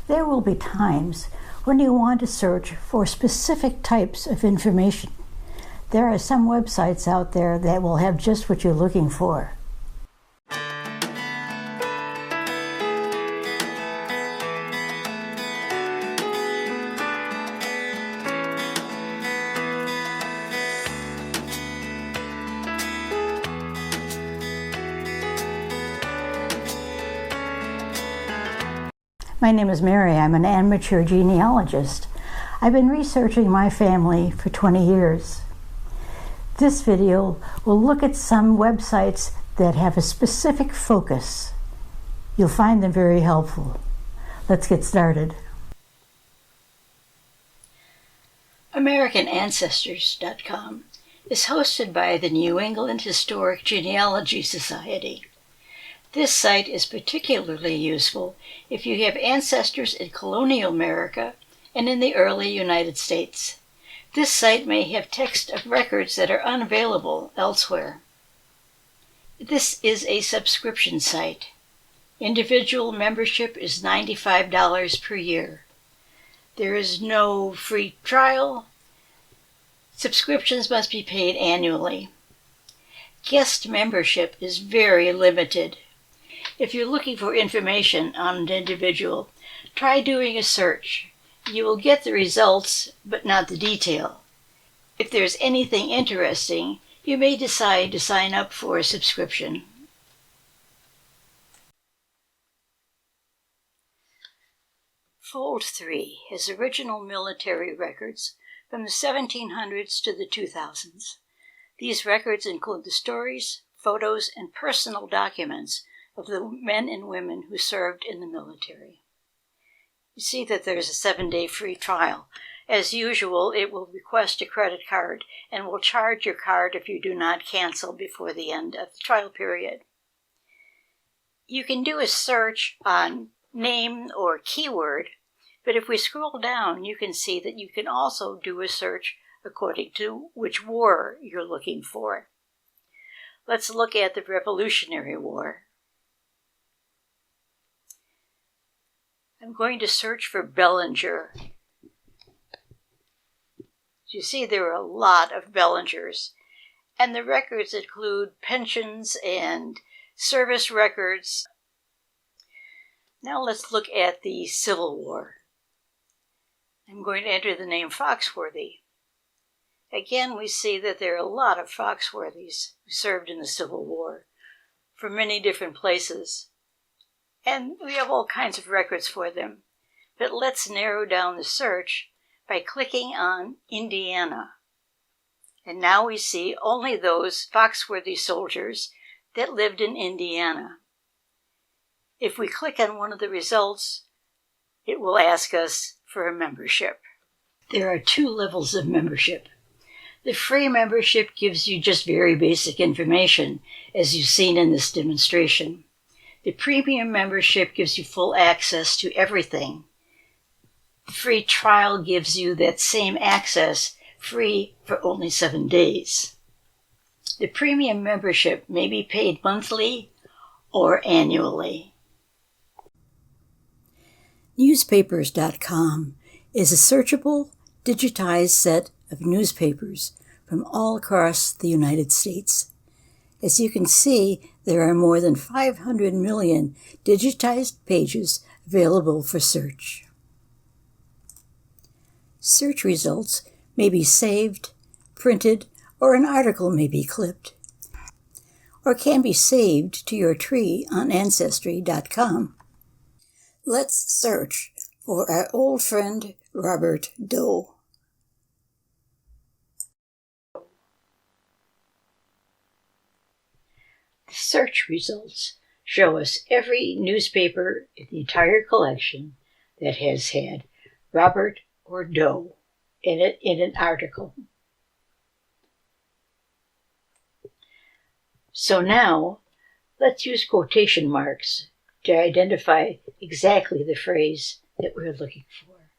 There will be times when you want to search for specific types of information. There are some websites out there that will have just what you're looking for. My name is Mary. I'm an amateur genealogist. I've been researching my family for 20 years. This video will look at some websites that have a specific focus. You'll find them very helpful. Let's get started. AmericanAncestors.com is hosted by the New England Historic Genealogy Society. This site is particularly useful if you have ancestors in colonial America and in the early United States. This site may have text of records that are unavailable elsewhere. This is a subscription site. Individual membership is $95 per year. There is no free trial. Subscriptions must be paid annually. Guest membership is very limited. If you're looking for information on an individual, try doing a search. You will get the results, but not the detail. If there's anything interesting, you may decide to sign up for a subscription. Fold 3 has original military records from the 1700s to the 2000s. These records include the stories, photos, and personal documents of the men and women who served in the military. You see that there's a 7-day free trial. As usual, it will request a credit card and will charge your card if you do not cancel before the end of the trial period. You can do a search on name or keyword, but if we scroll down, you can see that you can also do a search according to which war you're looking for. Let's look at the Revolutionary War. I'm going to search for Bellinger. You see there are a lot of Bellingers, and the records include pensions and service records. Now let's look at the Civil War. I'm going to enter the name Foxworthy. Again, we see that there are a lot of Foxworthys who served in the Civil War from many different places. And we have all kinds of records for them. But let's narrow down the search by clicking on Indiana. And now we see only those Foxworthy soldiers that lived in Indiana. If we click on one of the results, it will ask us for a membership. There are 2 levels of membership. The free membership gives you just very basic information, as you've seen in this demonstration. The premium membership gives you full access to everything. The free trial gives you that same access free for only 7 days. The premium membership may be paid monthly or annually. Newspapers.com is a searchable, digitized set of newspapers from all across the United States. As you can see, there are more than 500 million digitized pages available for search. Search results may be saved, printed, or an article may be clipped, or can be saved to your tree on Ancestry.com. Let's search for our old friend Robert Doe. The search results show us every newspaper in the entire collection that has had Robert or Doe in it in an article. So now, let's use quotation marks to identify exactly the phrase that we're looking for.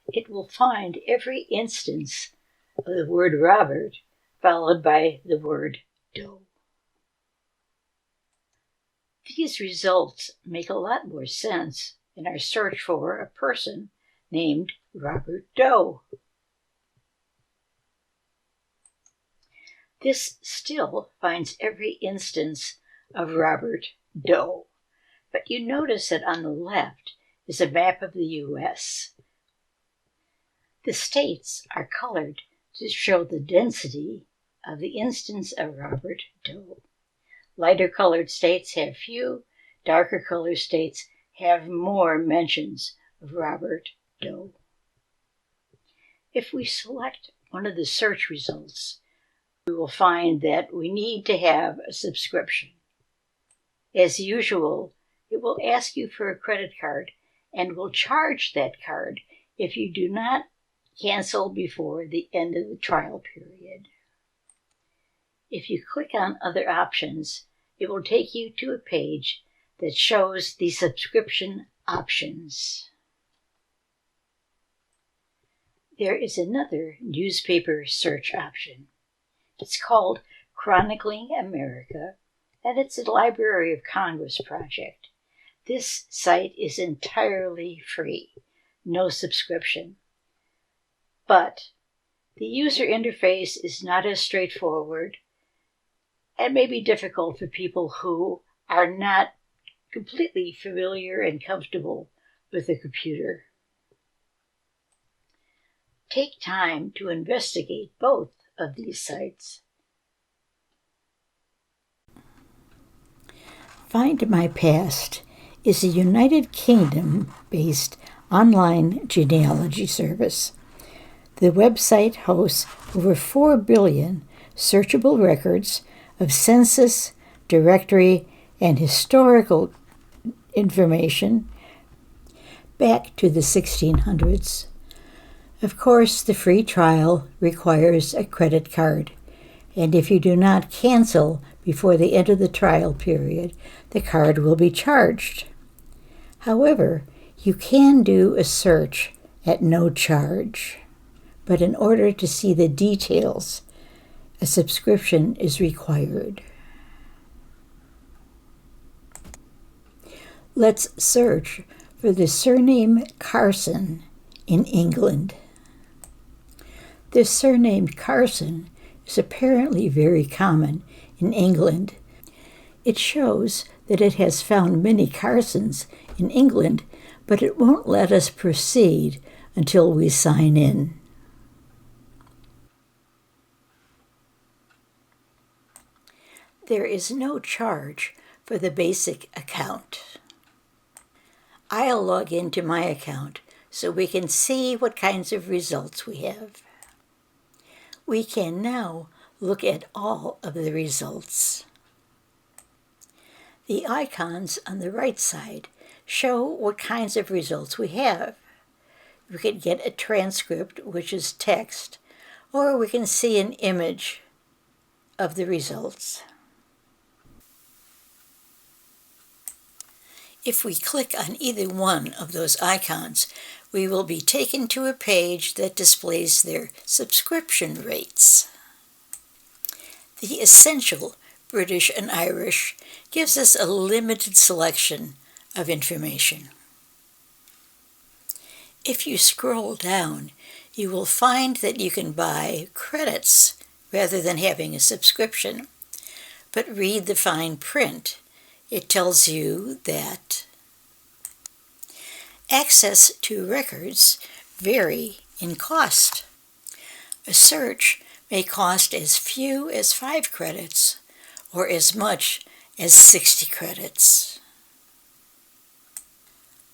It will find every instance of the word Robert followed by the word Doe. These results make a lot more sense in our search for a person named Robert Doe. This still finds every instance of Robert Doe, but you notice that on the left is a map of the U.S. The states are colored to show the density of the instance of Robert Doe. Lighter colored states have few, darker colored states have more mentions of Robert Doe. If we select one of the search results, we will find that we need to have a subscription. As usual, it will ask you for a credit card and will charge that card if you do not cancel before the end of the trial period. If you click on Other Options, it will take you to a page that shows the subscription options. There is another newspaper search option. It's called Chronicling America, and it's a Library of Congress project. This site is entirely free, no subscription. But the user interface is not as straightforward and may be difficult for people who are not completely familiar and comfortable with a computer. Take time to investigate both of these sites. FineToMyPast is a United Kingdom-based online genealogy service. The website hosts over 4 billion searchable records of census, directory, and historical information back to the 1600s. Of course, the free trial requires a credit card, and if you do not cancel before the end of the trial period, the card will be charged. However, you can do a search at no charge, but in order to see the details, a subscription is required. Let's search for the surname Carson in England. The surname Carson is apparently very common in England. It shows that it has found many Carsons in England, but it won't let us proceed until we sign in. There is no charge for the basic account. I'll log into my account so we can see what kinds of results we have. We can now look at all of the results. The icons on the right side show what kinds of results we have. We can get a transcript, which is text, or we can see an image of the results. If we click on either one of those icons, we will be taken to a page that displays their subscription rates. The Essential British and Irish gives us a limited selection of information. If you scroll down, you will find that you can buy credits rather than having a subscription. But read the fine print. It tells you that access to records vary in cost. A search may cost as few as 5 credits or as much as 60 credits.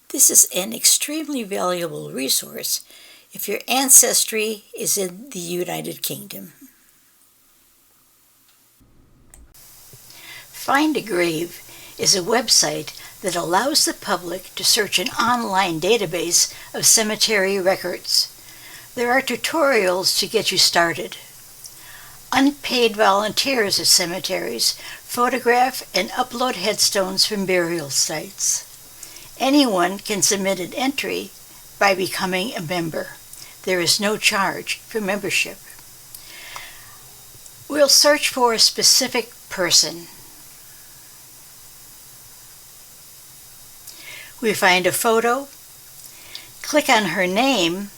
This is an extremely valuable resource if your ancestry is in the United Kingdom. FineToGrate is a website that allows the public to search an online database of cemetery records. There are tutorials to get you started. Unpaid volunteers at cemeteries photograph and upload headstones from burial sites. Anyone can submit an entry by becoming a member. There is no charge for membership. We'll search for a specific person. We find a photo, click on her name,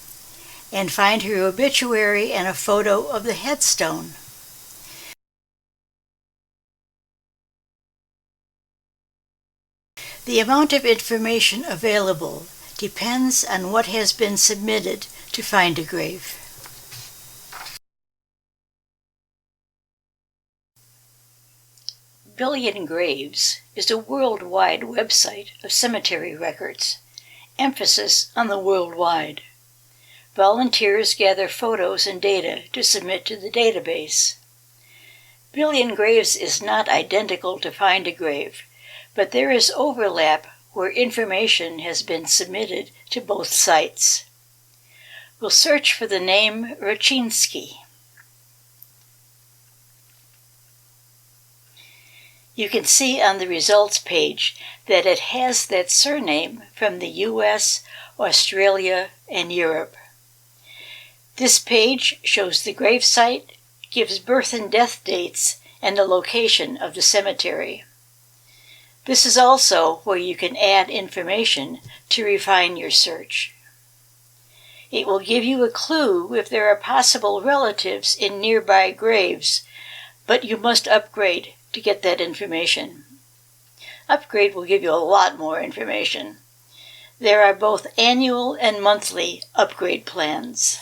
and find her obituary and a photo of the headstone. The amount of information available depends on what has been submitted to FineToGrate. BillionGraves is a worldwide website of cemetery records. Emphasis on the worldwide. Volunteers gather photos and data to submit to the database. BillionGraves is not identical to FineToGrate, but there is overlap where information has been submitted to both sites. We'll search for the name Rachinsky. You can see on the results page that it has that surname from the US, Australia, and Europe. This page shows the gravesite, gives birth and death dates, and the location of the cemetery. This is also where you can add information to refine your search. It will give you a clue if there are possible relatives in nearby graves, but you must upgrade to get that information. Upgrade will give you a lot more information. There are both annual and monthly upgrade plans.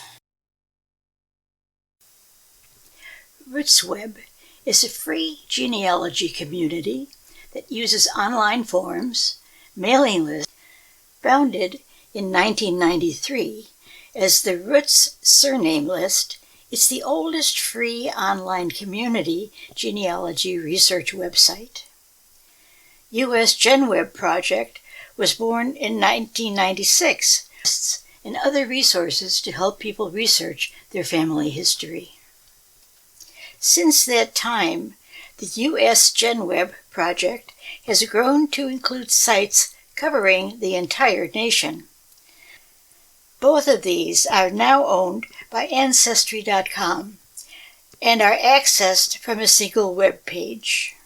RootsWeb is a free genealogy community that uses online forums, mailing lists, founded in 1993 as the Roots Surname List. It's the oldest free online community genealogy research website. US GenWeb project was born in 1996 and other resources to help people research their family history. Since that time, the US GenWeb project has grown to include sites covering the entire nation. Both of these are now owned by Ancestry.com and are accessed from a single web page.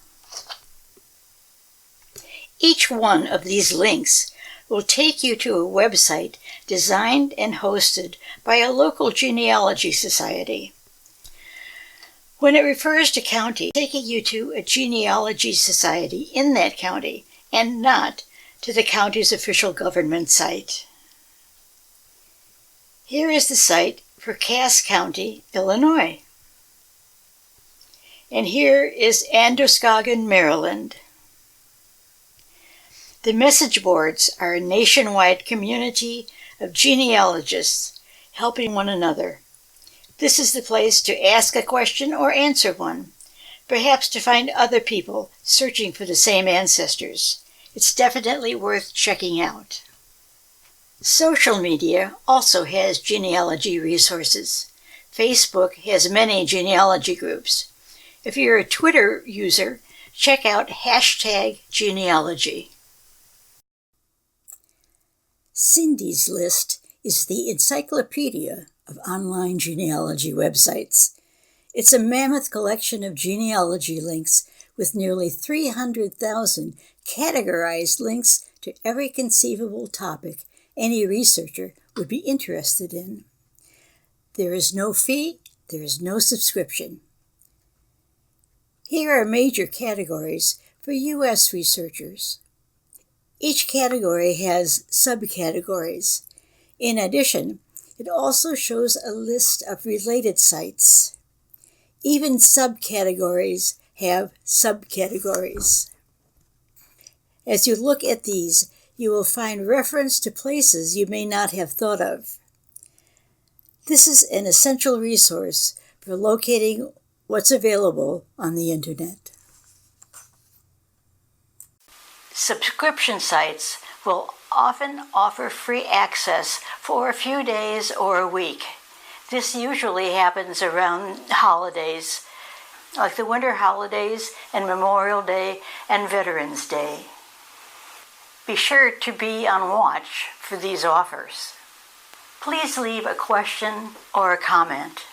Each one of these links will take you to a website designed and hosted by a local genealogy society. When it refers to county, it's taking you to a genealogy society in that county and not to the county's official government site. Here is the site for Cass County, Illinois. And here is Androscoggin, Maryland. The message boards are a nationwide community of genealogists helping one another. This is the place to ask a question or answer one, perhaps to find other people searching for the same ancestors. It's definitely worth checking out. Social media also has genealogy resources. Facebook has many genealogy groups. If you're a Twitter user, check out #genealogy. Cindy's List is the encyclopedia of online genealogy websites. It's a mammoth collection of genealogy links with nearly 300,000 categorized links to every conceivable topic any researcher would be interested in. There is no fee, there is no subscription. Here are major categories for U.S. researchers. Each category has subcategories. In addition, it also shows a list of related sites. Even subcategories have subcategories. As you look at these, you will find reference to places you may not have thought of. This is an essential resource for locating what's available on the Internet. Subscription sites will often offer free access for a few days or a week. This usually happens around holidays, like the winter holidays and Memorial Day and Veterans Day. Be sure to be on watch for these offers. Please leave a question or a comment.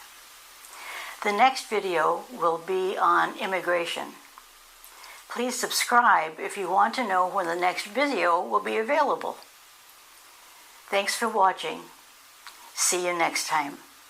The next video will be on immigration. Please subscribe if you want to know when the next video will be available. Thanks for watching. See you next time.